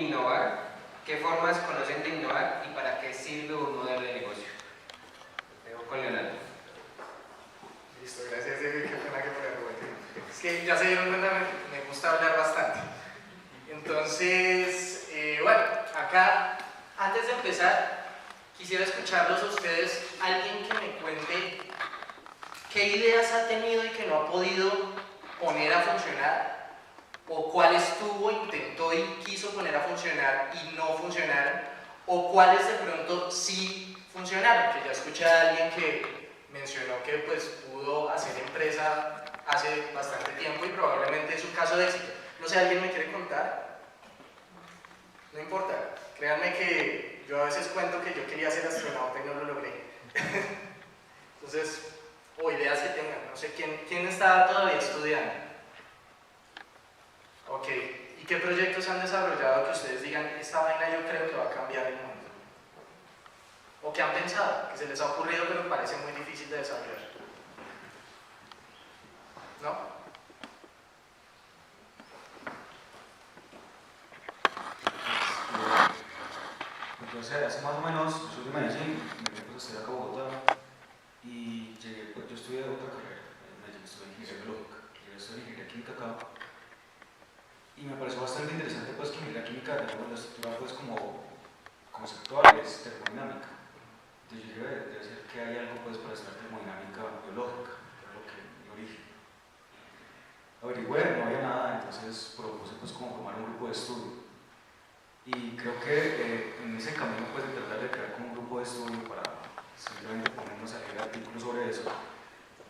innovar, qué formas conocen de innovar y para qué sirve un modelo de negocio. Dejo con Leonardo. Listo, gracias, Diego. Qué pena que por el es que ya se dieron cuenta, me gusta hablar bastante. Entonces, bueno, acá, antes de empezar, quisiera escucharlos a ustedes, alguien que me cuente qué ideas ha tenido y que no ha podido poner a funcionar, o cuáles tuvo, intentó y quiso poner a funcionar y no funcionaron, o cuáles de pronto sí funcionaron, que ya escuché a alguien que mencionó que pues pudo hacer empresa hace bastante tiempo y probablemente es un caso de éxito. No sé, ¿alguien me quiere contar? No importa, créanme que yo a veces cuento que yo quería ser astronauta y no lo logré. Entonces, o ideas que tengan, no sé, ¿quién está todavía estudiando? Ok, ¿y qué proyectos han desarrollado que ustedes digan, esta vaina yo creo que va a cambiar el mundo? ¿O que han pensado, que se les ha ocurrido pero parece muy difícil de desarrollar? ¿No? Entonces, hace más o menos, yo soy de Medellín, me vine pues a estudiar acá a Bogotá y llegué, pues yo estudié otra carrera, en Medellín estudié ingeniería biológica, llegué a estudiar ingeniería química acá y me pareció bastante interesante pues que ingeniería química, digamos, la estructura pues como conceptual es termodinámica. Entonces yo llegué a decir que hay algo pues para estudiar termodinámica biológica, que era lo que mi origen. Averigüé, no había nada, entonces propuse pues como formar un grupo de estudio. Y creo que en ese camino pues, de tratar de crear como un grupo de estudio para simplemente ponernos a leer artículos sobre eso,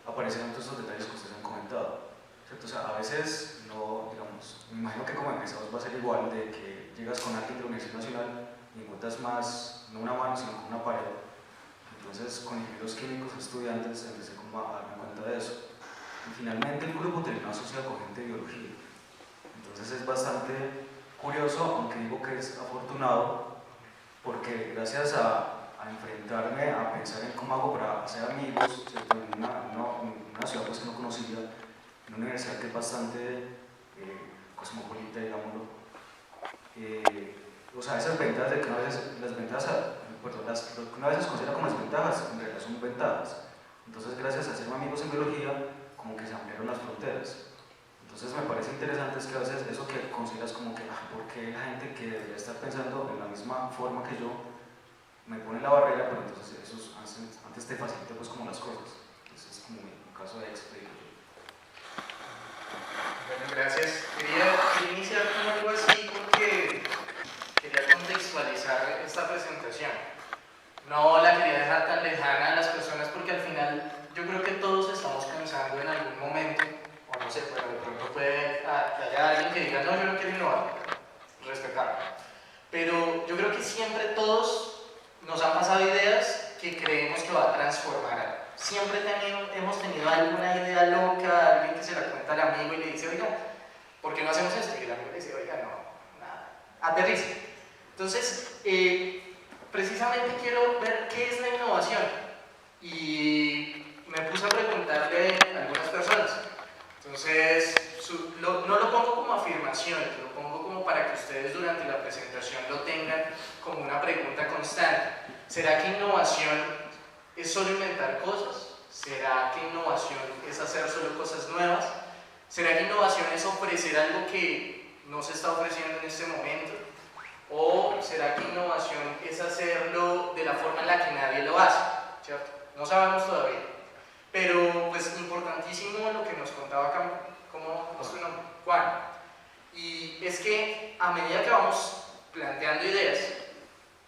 aparecieron todos esos detalles que ustedes han comentado, ¿cierto? O sea, a veces no, digamos, me imagino que como empezamos va a ser igual, de que llegas con alguien de la Universidad Nacional y encuentras más, no una mano, sino con una pared. Entonces, con ingenieros químicos, estudiantes, empecé como a darme cuenta de eso. Y finalmente el grupo terminó asociado con gente de biología. Entonces es bastante curioso, aunque digo que es afortunado, porque gracias a enfrentarme a pensar en cómo hago para hacer amigos, ¿cierto? En una ciudad pues, que no conocía, en una universidad que es bastante cosmopolita, digámoslo. O sea, esas ventajas de que a veces las ventajas, perdón, lo que una veces considera como desventajas, en realidad son ventajas. Entonces, gracias a ser amigos en biología, como que se ampliaron las fronteras. Entonces me parece interesante es que a veces eso que consideras como que, ¿por qué la gente que debería estar pensando en la misma forma que yo me pone la barrera? Pero entonces eso antes te facilita pues como las cosas. Ese es como un caso de éxito, digo yo. Bueno, gracias. Quería iniciar con algo así porque quería contextualizar esta presentación. No la quería dejar tan lejana a las personas porque al final yo creo que todos estamos pensando en algún momento, o no sé, pero de pronto puede que haya alguien que diga, no, yo no quiero innovar, respetarlo. Pero yo creo que siempre todos nos han pasado ideas que creemos que va a transformar algo. Siempre hemos tenido alguna idea loca, alguien que se la cuenta al amigo y le dice, oiga, ¿por qué no hacemos esto? Y el amigo le dice, oiga, no, nada, aterrice. Entonces, precisamente quiero ver qué es la innovación y me puse a preguntarle a algunas personas. Entonces, no lo pongo como afirmación, lo pongo como para que ustedes durante la presentación lo tengan como una pregunta constante. ¿Será que innovación es solo inventar cosas? ¿Será que innovación es hacer solo cosas nuevas? ¿Será que innovación es ofrecer algo que no se está ofreciendo en este momento? ¿O será que innovación es hacerlo de la forma en la que nadie lo hace? ¿Cierto? No sabemos todavía. Pero pues importantísimo lo que nos contaba acá, ¿cómo es tu nombre? Juan. Y es que a medida que vamos planteando ideas,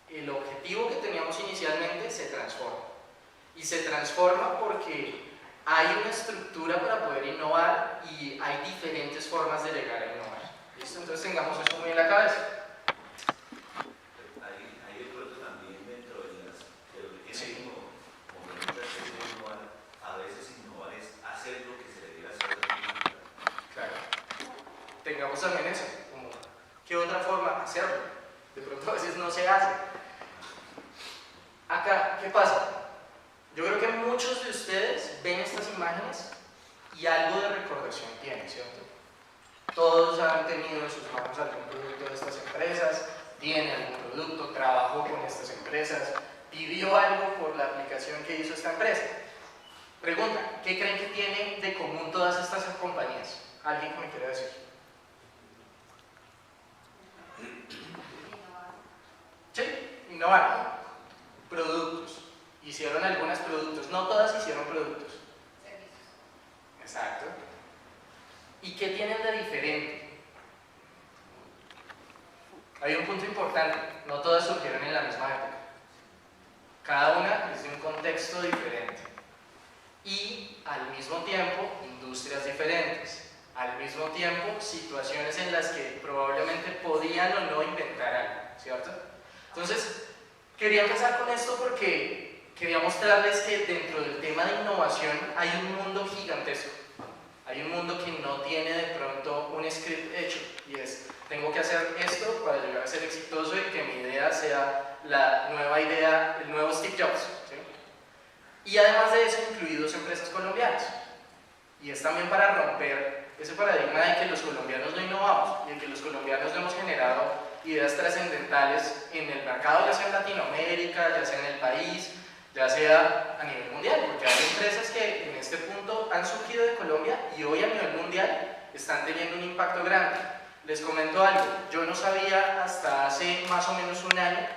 el objetivo que teníamos inicialmente se transforma. Y se transforma porque hay una estructura para poder innovar y hay diferentes formas de llegar a innovar. ¿Listo? Entonces tengamos eso muy en la cabeza. Hay de pronto también dentro de las teorías Sí. como muchas veces innovar, a veces innovar es hacer lo que se debiera hacer de otra manera. Claro. Tengamos también eso, como ¿qué otra forma hacerlo? De pronto a veces no se hace. Acá, ¿qué pasa? Yo creo que muchos de ustedes ven estas imágenes y algo de recordación tienen, ¿cierto? Todos han tenido en sus manos algún producto de estas empresas, tiene algún producto, trabajó con estas empresas, pidió algo por la aplicación que hizo esta empresa. Pregunta, ¿qué creen que tienen de común todas estas compañías? ¿Alguien que me quiera decir? Sí, innovaron. Productos. Hicieron algunos productos, no todas hicieron productos. Exacto. ¿Y qué tienen de diferente? Hay un punto importante, no todas surgieron en la misma época. Cada una es de un contexto diferente. Y al mismo tiempo, industrias diferentes. Al mismo tiempo, situaciones en las que probablemente podían o no inventar algo, ¿cierto? Entonces, quería empezar con esto porque quería mostrarles que dentro del tema de innovación hay un mundo gigantesco. Hay un mundo que no tiene de pronto un script hecho y es, tengo que hacer esto para llegar a ser exitoso y que mi idea sea la nueva idea, el nuevo Steve Jobs, ¿sí? Y además de eso, incluidos empresas colombianas. Y es también para romper ese paradigma de que los colombianos no innovamos y de que los colombianos no hemos generado ideas trascendentales en el mercado, ya sea en Latinoamérica, ya sea en el país, ya sea a nivel mundial, porque hay empresas que en este punto han surgido de Colombia y hoy a nivel mundial están teniendo un impacto grande. Les comento algo, yo no sabía hasta hace más o menos un año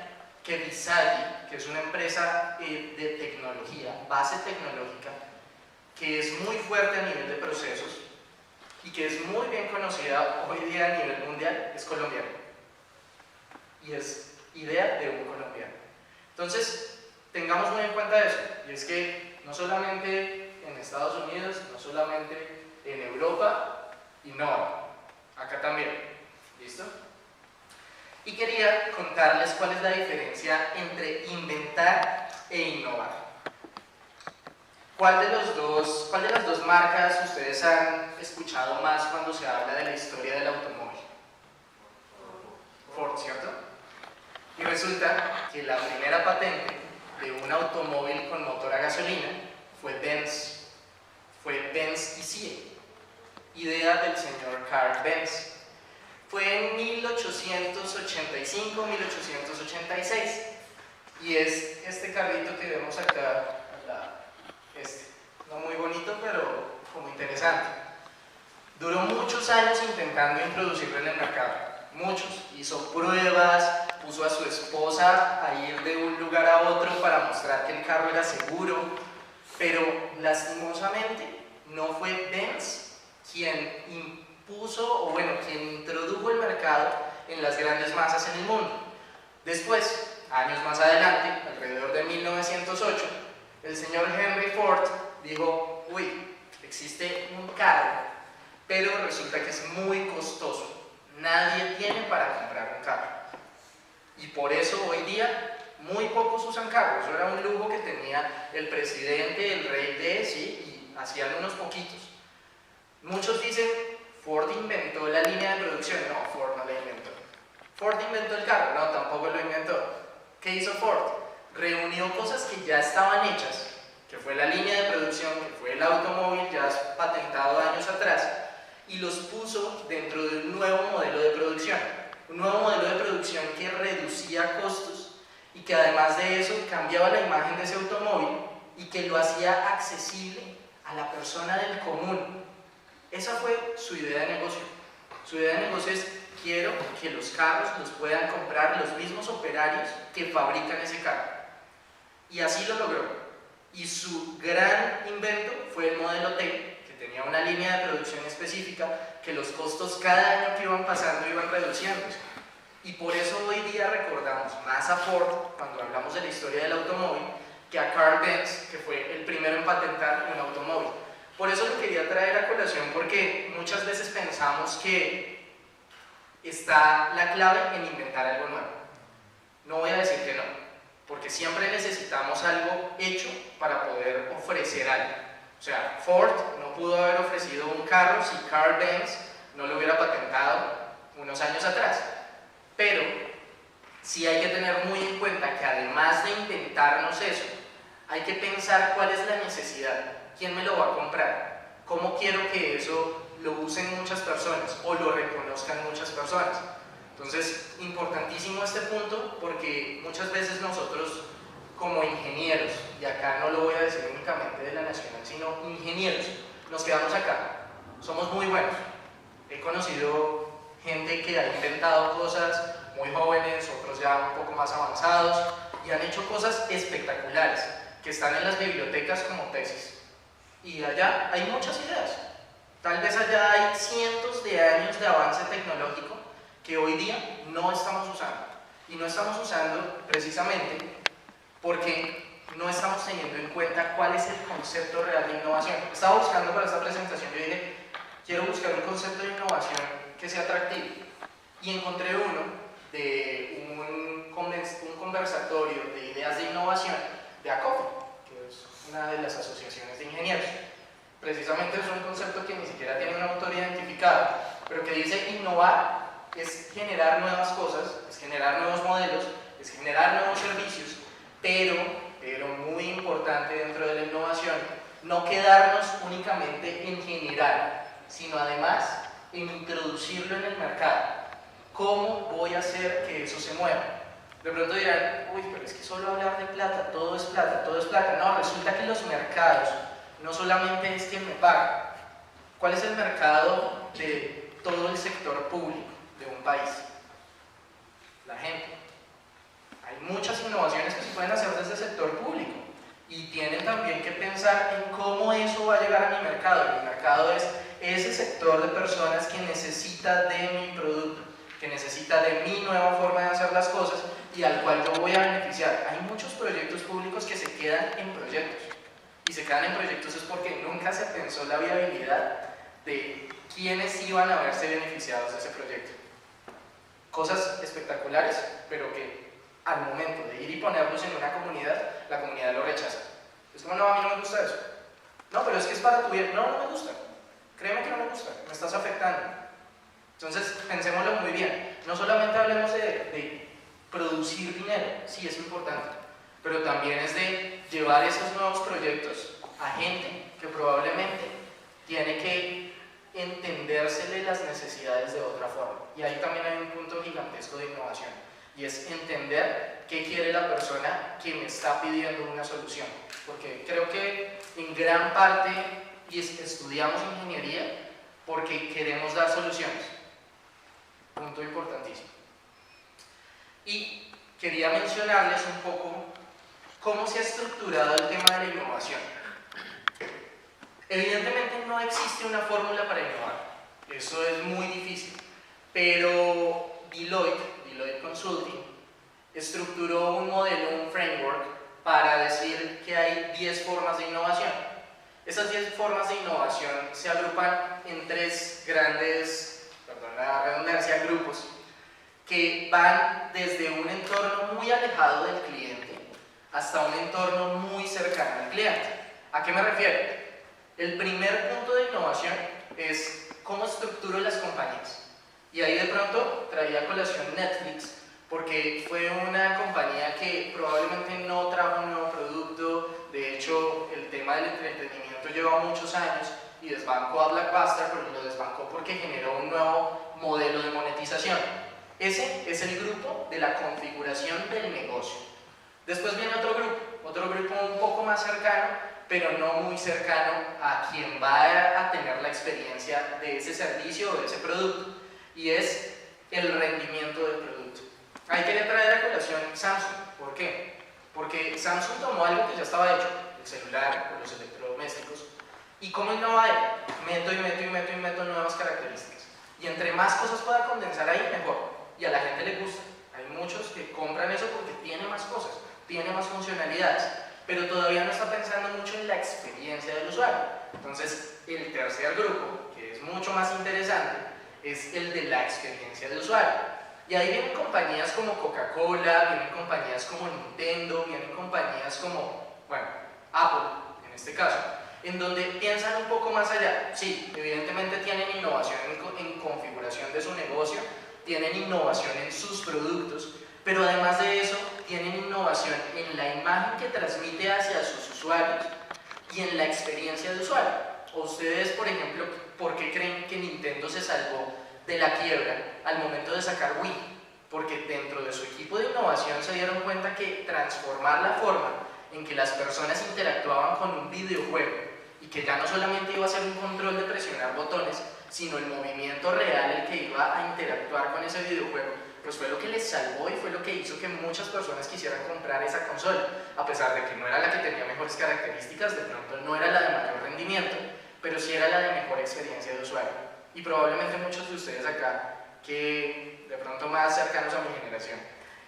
que Visagi, que es una empresa de tecnología, base tecnológica, que es muy fuerte a nivel de procesos y que es muy bien conocida hoy día a nivel mundial, es colombiana. Y es idea de un colombiano. Entonces, tengamos muy en cuenta eso, y es que no solamente en Estados Unidos, no solamente en Europa, innovan, acá también, ¿listo? Y quería contarles cuál es la diferencia entre inventar e innovar. ¿Cuál de las dos marcas ustedes han escuchado más cuando se habla de la historia del automóvil? Ford, ¿cierto? Y resulta que la primera patente de un automóvil con motor a gasolina fue Benz y CIE, idea del señor Carl Benz. Fue en 1885-1886 y es este carrito que vemos acá, no muy bonito pero como interesante. Duró muchos años intentando introducirlo en el mercado, muchos, hizo pruebas, puso a su esposa a ir de un lugar a otro para mostrar que el carro era seguro, pero lastimosamente no fue Benz quien impuso, o bueno, quien introdujo el mercado en las grandes masas en el mundo. Después, años más adelante, alrededor de 1908, el señor Henry Ford dijo, uy, existe un carro, pero resulta que es muy costoso, nadie tiene para comprar un carro. Y por eso hoy día muy pocos usan carros, eso era un lujo que tenía el presidente, el rey de, sí, y hacían unos poquitos. Muchos dicen, Ford inventó la línea de producción. No, Ford no la inventó. Ford inventó el carro. No, tampoco lo inventó. ¿Qué hizo Ford? Reunió cosas que ya estaban hechas, que fue la línea de producción, que fue el automóvil ya patentado años atrás, y los puso dentro de un nuevo modelo de producción. Un nuevo modelo de producción que reducía costos y que además de eso cambiaba la imagen de ese automóvil y que lo hacía accesible a la persona del común. Esa fue su idea de negocio. Su idea de negocio es, quiero que los carros los puedan comprar los mismos operarios que fabrican ese carro. Y así lo logró. Y su gran invento fue el modelo T, que tenía una línea de producción específica, que los costos cada año que iban pasando iban reduciéndose. Y por eso hoy día recordamos más a Ford, cuando hablamos de la historia del automóvil, que a Carl Benz, que fue el primero en patentar un automóvil. Por eso lo quería traer a colación, porque muchas veces pensamos que está la clave en inventar algo nuevo. No voy a decir que no, porque siempre necesitamos algo hecho para poder ofrecer algo. O sea, Ford no pudo haber ofrecido un carro si Carl Benz no lo hubiera patentado unos años atrás. Pero sí hay que tener muy en cuenta que además de inventarnos eso, hay que pensar cuál es la necesidad. ¿Quién me lo va a comprar? ¿Cómo quiero que eso lo usen muchas personas o lo reconozcan muchas personas? Entonces, importantísimo este punto porque muchas veces nosotros como ingenieros, y acá no lo voy a decir únicamente de la nacional, sino ingenieros, nos quedamos acá, somos muy buenos. He conocido gente que ha inventado cosas muy jóvenes, otros ya un poco más avanzados, y han hecho cosas espectaculares, que están en las bibliotecas como tesis. Y allá hay muchas ideas. Tal vez allá hay cientos de años de avance tecnológico que hoy día no estamos usando. Y no estamos usando precisamente porque no estamos teniendo en cuenta cuál es el concepto real de innovación. Estaba buscando para esta presentación, yo dije, quiero buscar un concepto de innovación que sea atractivo. Y encontré uno de un conversatorio de ideas de innovación de ACOFI, que es una de las asociaciones de ingenieros. Precisamente es un concepto que ni siquiera tiene un autor identificado, pero que dice innovar es generar nuevas cosas, es generar nuevos modelos, es generar nuevos servicios, pero muy importante dentro de la innovación, no quedarnos únicamente en generar, sino además en introducirlo en el mercado. ¿Cómo voy a hacer que eso se mueva? De pronto dirán, uy, pero es que solo hablar de plata, todo es plata, todo es plata. No, resulta que los mercados no solamente es quien me paga. ¿Cuál es el mercado de todo el sector público de un país? La gente. Hay muchas innovaciones que se pueden hacer desde el sector público y tienen también que pensar en cómo eso va a llegar a mi mercado. Mi mercado es ese sector de personas que necesita de mi producto, que necesita de mi nueva forma de hacer las cosas y al cual yo voy a beneficiar. Hay muchos proyectos públicos que se quedan en proyectos y se quedan en proyectos es porque nunca se pensó la viabilidad de quiénes iban a verse beneficiados de ese proyecto. Cosas espectaculares, pero que al momento de ir y ponerlos en una comunidad, la comunidad lo rechaza. Es como, no, a mí no me gusta eso. No, pero es que es para tu bien. No, no me gusta. Créeme que no me gusta, me estás afectando. Entonces, pensémoslo muy bien. No solamente hablemos de producir dinero, sí es importante, pero también es de llevar esos nuevos proyectos a gente que probablemente tiene que entendérsele las necesidades de otra forma. Y ahí también hay un punto gigantesco de innovación, y es entender qué quiere la persona que me está pidiendo una solución. Porque creo que en gran parte estudiamos ingeniería porque queremos dar soluciones. Punto importantísimo. Y quería mencionarles un poco cómo se ha estructurado el tema de la innovación. Evidentemente no existe una fórmula para innovar, eso es muy difícil, pero Deloitte Consulting estructuró un modelo, un framework para decir que hay 10 formas de innovación. Esas 10 formas de innovación se agrupan en 3 grandes, perdón la redundancia, grupos que van desde un entorno muy alejado del cliente hasta un entorno muy cercano al cliente. ¿A qué me refiero? El primer punto de innovación es cómo estructuro las compañías. Y ahí de pronto traía a colación Netflix, porque fue una compañía que probablemente no trajo un nuevo producto. De hecho, el tema del entretenimiento lleva muchos años y desbancó a Blockbuster, pero lo desbancó porque generó un nuevo modelo de monetización. Ese es el grupo de la configuración del negocio. Después viene otro grupo un poco más cercano, pero no muy cercano a quien va a tener la experiencia de ese servicio o de ese producto, y es el rendimiento del producto. Ahí quería traer a colación Samsung. ¿Por qué? Porque Samsung tomó algo que ya estaba hecho, el celular o los electrodomésticos, y ¿cómo innova él? Meto nuevas características. Y entre más cosas pueda condensar ahí, mejor. Y a la gente le gusta. Hay muchos que compran eso porque tiene más cosas, tiene más funcionalidades, pero todavía no está pensando mucho en la experiencia del usuario. Entonces, el tercer grupo, que es mucho más interesante, es el de la experiencia del usuario. Y ahí vienen compañías como Coca-Cola, vienen compañías como Nintendo, vienen compañías como, bueno, Apple, en este caso, en donde piensan un poco más allá. Sí, evidentemente tienen innovación en configuración de su negocio, tienen innovación en sus productos, pero además de eso, tienen innovación en la imagen que transmite hacia sus usuarios y en la experiencia de usuario. O ustedes, por ejemplo, ¿por qué creen que Nintendo se salvó de la quiebra al momento de sacar Wii, porque dentro de su equipo de innovación se dieron cuenta que transformar la forma en que las personas interactuaban con un videojuego y que ya no solamente iba a ser un control de presionar botones, sino el movimiento real el que iba a interactuar con ese videojuego, pues fue lo que les salvó y fue lo que hizo que muchas personas quisieran comprar esa consola, a pesar de que no era la que tenía mejores características, de pronto no era la de mayor rendimiento, pero sí era la de mejor experiencia de usuario. Y probablemente muchos de ustedes acá, que de pronto más cercanos a mi generación,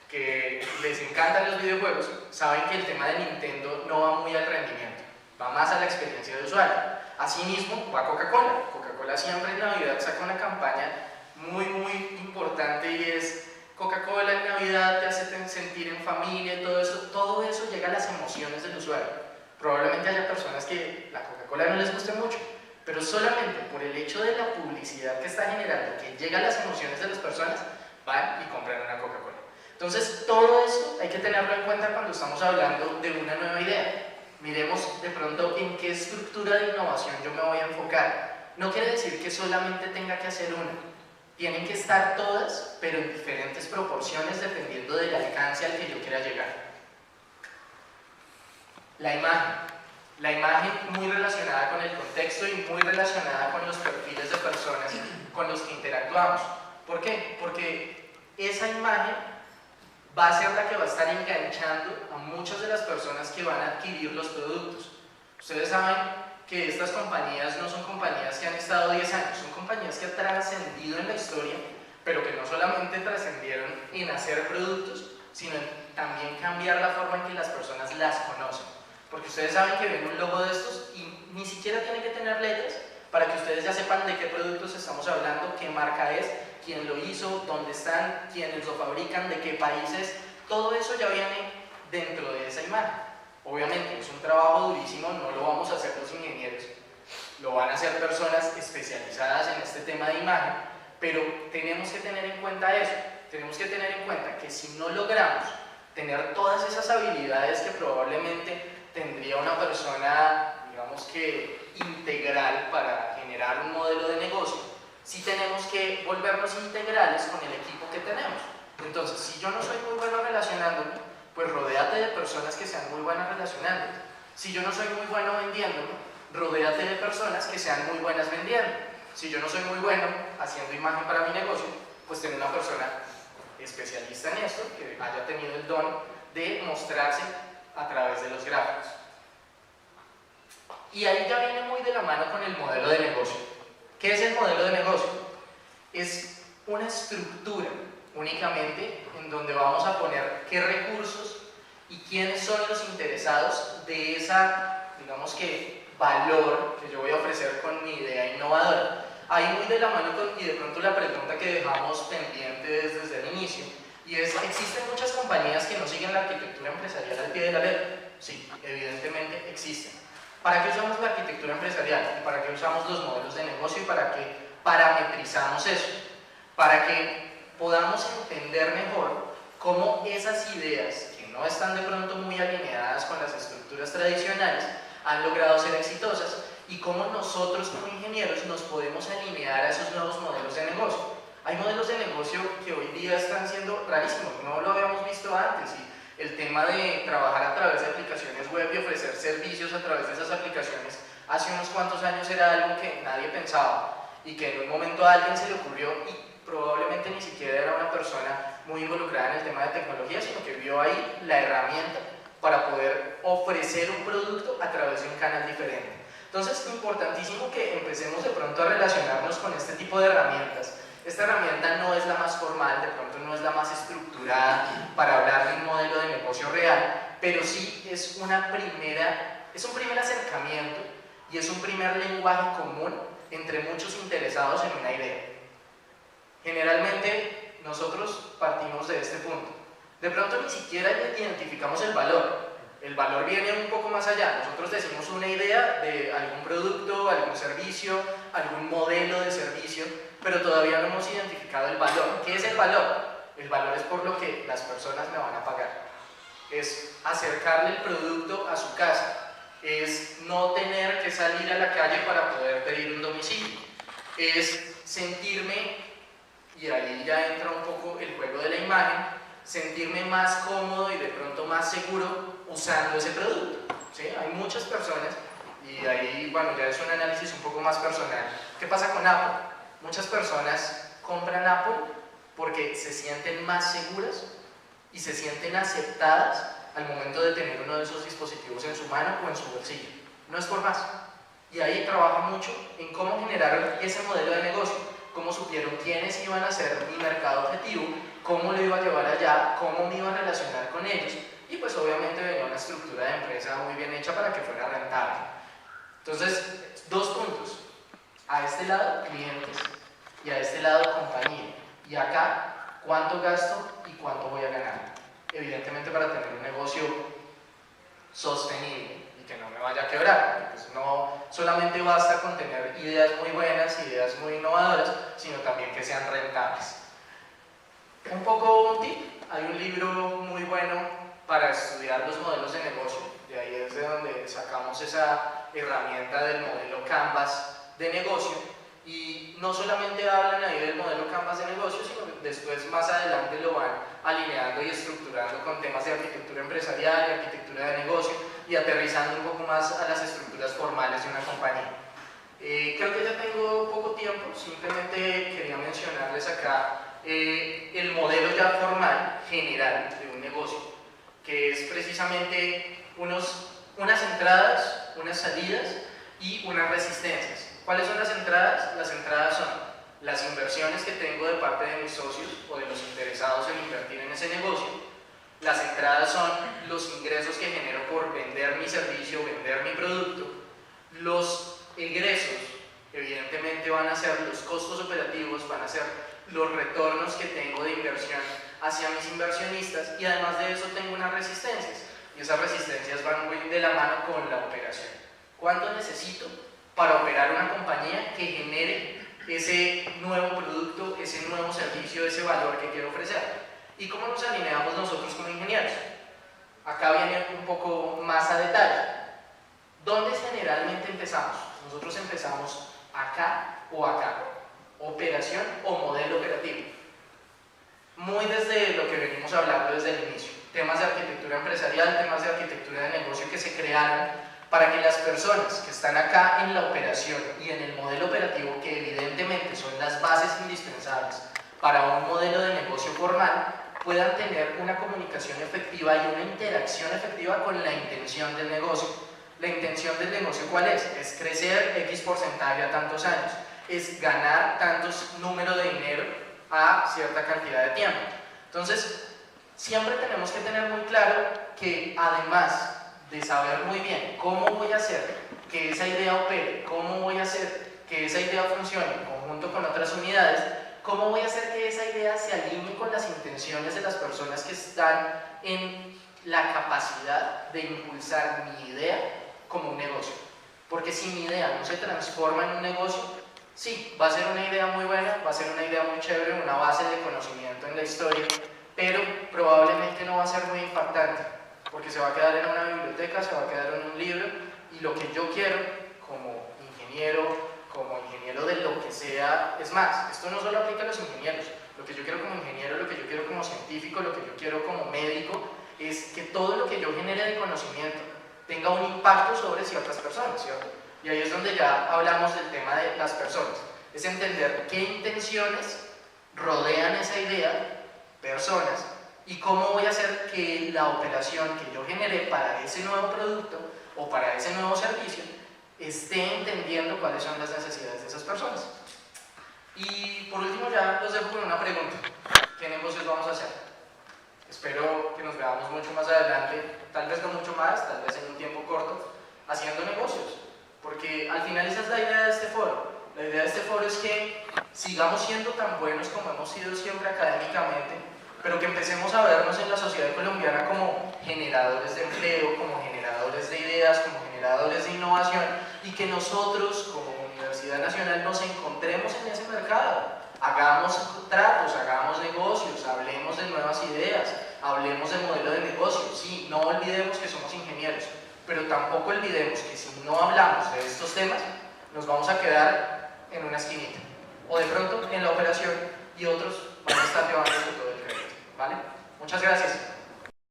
que les encantan los videojuegos, saben que el tema de Nintendo no va muy al rendimiento, va más a la experiencia de usuario. Asimismo, va Coca-Cola. Coca-Cola siempre en Navidad saca una campaña muy importante y es Coca-Cola en Navidad te hace sentir en familia y todo eso llega a las emociones del usuario. Probablemente haya personas que la Coca-Cola no les guste mucho, pero solamente por el hecho de la publicidad que está generando, que llega a las emociones de las personas, van y compran una Coca-Cola. Entonces, todo esto hay que tenerlo en cuenta cuando estamos hablando de una nueva idea. Miremos de pronto en qué estructura de innovación yo me voy a enfocar. No quiere decir que solamente tenga que hacer una. Tienen que estar todas, pero en diferentes proporciones dependiendo del alcance al que yo quiera llegar. La imagen. La imagen muy relacionada con el contexto y muy relacionada con los perfiles de personas con los que interactuamos. ¿Por qué? Porque esa imagen va a ser la que va a estar enganchando a muchas de las personas que van a adquirir los productos. Ustedes saben que estas compañías no son compañías que han estado 10 años, son compañías que han trascendido en la historia, pero que no solamente trascendieron en hacer productos, sino en también cambiar la forma en que las personas las conocen. Porque ustedes saben que ven un logo de estos y ni siquiera tiene que tener letras para que ustedes ya sepan de qué productos estamos hablando, qué marca es, quién lo hizo, dónde están, quiénes lo fabrican, de qué países. Todo eso ya viene dentro de esa imagen. Obviamente es un trabajo durísimo, no lo vamos a hacer los ingenieros, lo van a hacer personas especializadas en este tema de imagen, pero tenemos que tener en cuenta eso, tenemos que tener en cuenta que si no logramos tener todas esas habilidades que probablemente tendría una persona, digamos que integral para generar un modelo de negocio, sí tenemos que volvernos integrales con el equipo que tenemos. Entonces, si yo no soy muy bueno relacionándome, pues rodéate de personas que sean muy buenas relacionándote. Si yo no soy muy bueno vendiéndome, rodéate de personas que sean muy buenas vendiendo. Si yo no soy muy bueno haciendo imagen para mi negocio, pues tengo una persona especialista en esto, que haya tenido el don de mostrarse a través de los gráficos. Y ahí ya viene muy de la mano con el modelo de negocio. ¿Qué es el modelo de negocio? Es una estructura únicamente en donde vamos a poner qué recursos y quiénes son los interesados de esa, digamos que, valor que yo voy a ofrecer con mi idea innovadora. Ahí muy de la mano con, y de pronto la pregunta que dejamos pendiente desde el inicio, y es, ¿existen muchas compañías que no siguen la arquitectura empresarial al pie de la letra? Sí, evidentemente existen. ¿Para qué usamos la arquitectura empresarial? ¿Y para qué usamos los modelos de negocio? ¿Y para qué parametrizamos eso? Para que podamos entender mejor cómo esas ideas que no están de pronto muy alineadas con las estructuras tradicionales han logrado ser exitosas y cómo nosotros como ingenieros nos podemos alinear a esos nuevos modelos de negocio. Hay modelos de negocio que hoy día están siendo rarísimos, no lo habíamos visto antes, y el tema de trabajar a través de aplicaciones web y ofrecer servicios a través de esas aplicaciones hace unos cuantos años era algo que nadie pensaba y que en un momento a alguien se le ocurrió y probablemente ni siquiera era una persona muy involucrada en el tema de tecnología, sino que vio ahí la herramienta para poder ofrecer un producto a través de un canal diferente. Entonces es importantísimo que empecemos de pronto a relacionarnos con este tipo de herramientas. Esta herramienta no es la más formal, de pronto no es la más estructurada para hablar de un modelo de negocio real, pero sí es un primer acercamiento y es un primer lenguaje común entre muchos interesados en una idea. Generalmente nosotros partimos de este punto. De pronto ni siquiera identificamos el valor. El valor viene un poco más allá. Nosotros decimos una idea de algún producto, algún servicio, algún modelo de servicio, pero todavía no hemos identificado el valor. ¿Qué es el valor? El valor es por lo que las personas me van a pagar. Es acercarle el producto a su casa. Es no tener que salir a la calle para poder pedir un domicilio. Es sentirme y ahí ya entra un poco el juego de la imagen, sentirme más cómodo y de pronto más seguro usando ese producto, ¿sí? Hay muchas personas, y ahí, bueno, ya es un análisis un poco más personal. ¿Qué pasa con Apple? Muchas personas compran Apple porque se sienten más seguras y se sienten aceptadas al momento de tener uno de esos dispositivos en su mano o en su bolsillo. No es por más. Y ahí trabaja mucho en cómo generaron ese modelo de negocio, cómo supieron quiénes iban a ser mi mercado objetivo, cómo lo iba a llevar allá, cómo me iba a relacionar con ellos, y pues obviamente venía una estructura de empresa muy bien hecha para que fuera rentable. Entonces, dos puntos. A este lado, clientes, y a este lado, compañía. Y acá, ¿cuánto gasto y cuánto voy a ganar? Evidentemente para tener un negocio sostenible y que no me vaya a quebrar. Pues no solamente basta con tener ideas muy buenas, ideas muy innovadoras, sino también que sean rentables. Un poco un tip, hay un libro muy bueno para estudiar los modelos de negocio, de ahí es de donde sacamos esa herramienta del modelo Canvas de negocio, y no solamente hablan ahí del modelo Canvas de negocio, sino que después más adelante lo van alineando y estructurando con temas de arquitectura empresarial y arquitectura de negocio, y aterrizando un poco más a las estructuras formales de una compañía. Creo que ya tengo poco tiempo, simplemente quería mencionarles acá el modelo ya formal, general, de un negocio, que es precisamente unas entradas, unas salidas y unas resistencias. ¿Cuáles son las entradas? Las entradas son las inversiones que tengo de parte de mis socios o de los interesados en invertir en ese negocio. Las entradas son los ingresos que genero por vender mi servicio, vender mi producto. Los egresos, evidentemente, van a ser los costos operativos, van a ser los retornos que tengo de inversión hacia mis inversionistas, y además de eso tengo unas resistencias, y esas resistencias van muy de la mano con la operación. ¿Cuánto necesito para operar una compañía que genere ese nuevo producto, ese nuevo servicio, ese valor que quiero ofrecer? ¿Y cómo nos alineamos nosotros como ingenieros? Acá viene un poco más a detalle. ¿Dónde generalmente empezamos? Nosotros empezamos acá o acá, operación o modelo operativo. Muy desde lo que venimos hablando desde el inicio, temas de arquitectura empresarial, temas de arquitectura de negocio que se crearon para que las personas que están acá en la operación y en el modelo operativo, que evidentemente son las bases indispensables para un modelo de negocio formal, puedan tener una comunicación efectiva y una interacción efectiva con la intención del negocio. ¿La intención del negocio cuál es? Es crecer X porcentaje a tantos años, es ganar tantos números de dinero a cierta cantidad de tiempo. Entonces, siempre tenemos que tener muy claro que además de saber muy bien cómo voy a hacer que esa idea opere, cómo voy a hacer que esa idea funcione en conjunto con otras unidades, cómo voy a hacer que esa idea se alinee con las intenciones de las personas que están en la capacidad de impulsar mi idea como un negocio. Porque si mi idea no se transforma en un negocio, sí, va a ser una idea muy buena, va a ser una idea muy chévere, una base de conocimiento en la historia, pero probablemente no va a ser muy impactante, porque se va a quedar en una biblioteca, se va a quedar en un libro, y lo que yo quiero como ingeniero de lo que sea, es más, esto no solo aplica a los ingenieros, lo que yo quiero como ingeniero, lo que yo quiero como científico, lo que yo quiero como médico, es que todo lo que yo genere de conocimiento tenga un impacto sobre ciertas personas, ¿cierto? Y ahí es donde ya hablamos del tema de las personas, es entender qué intenciones rodean esa idea, personas, y cómo voy a hacer que la operación que yo generé para ese nuevo producto o para ese nuevo servicio esté entendiendo cuáles son las necesidades de esas personas. Y por último ya los dejo con una pregunta: ¿qué negocios vamos a hacer? Espero que nos veamos mucho más adelante, tal vez no mucho más, tal vez en un tiempo corto, haciendo negocios, porque al final esa es la idea de este foro. La idea de este foro es que sigamos siendo tan buenos como hemos sido siempre académicamente, pero que empecemos a vernos en la sociedad colombiana como generadores de empleo, como generadores de ideas, como generadores de innovación, y que nosotros como Universidad Nacional nos encontremos en ese mercado, hagamos tratos, hagamos negocios, hablemos de nuevas ideas, hablemos de modelo de negocio. Sí, no olvidemos que somos ingenieros, pero tampoco olvidemos que si no hablamos de estos temas, nos vamos a quedar en una esquinita, o de pronto en la operación, y otros van a estar llevándose todo el crédito, ¿vale? Muchas gracias.